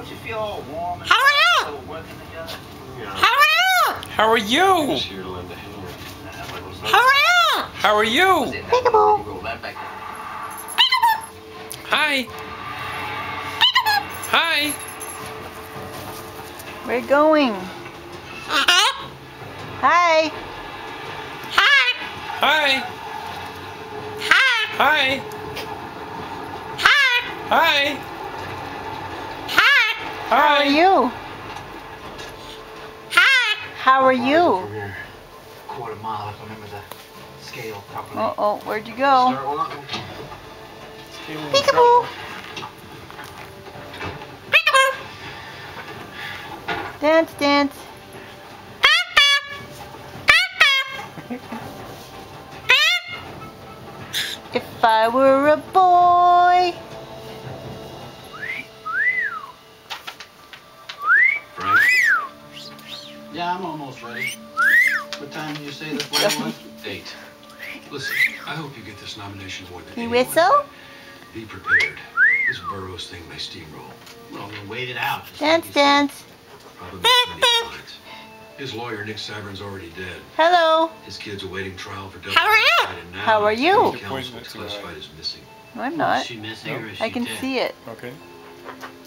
Don't you feel all warm and How are you? so we're working together? Yeah. How are you? How are you? Just here to lend a hand. How are you? How are you? Peekaboo. Hi. Hi. Where you going? Hi. Hi. Hi. Hi. Hi. Hi. Hi. How are you? Hi. How are you? From here, quarter mile if I remember the scale properly. Oh, where'd you go? Start walking. Peekaboo. Dance, dance. If I were a boy. Frank? Yeah, I'm almost ready. What time did you say the flight was? 8. Listen, I hope you get this nomination more than You anyone. whistle? Be prepared. This Burroughs thing may steamroll. Well, we'll wait it out. just Dance, like you said. dance. Probably make plenty of fines. His lawyer, Nick Savern's already dead. Hello. His kid's awaiting trial for How are you? and now How are you? the counsel is classified as missing. No, I'm Is not. she missing or is she I can dead? see it. Okay.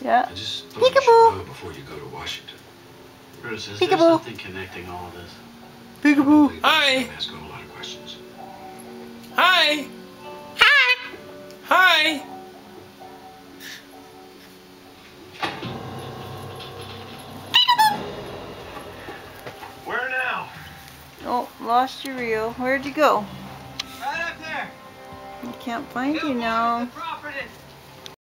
Yeah. I just thought you should Peekaboo. know before you go to Washington. Bruce, is there Peekaboo. something connecting all of this? Peekaboo. Hi. Ask a whole lot of questions. Hi. Hi. Hi. Where now? Oh, lost your reel. Where'd you go? Right up there. I can't find you now. Front.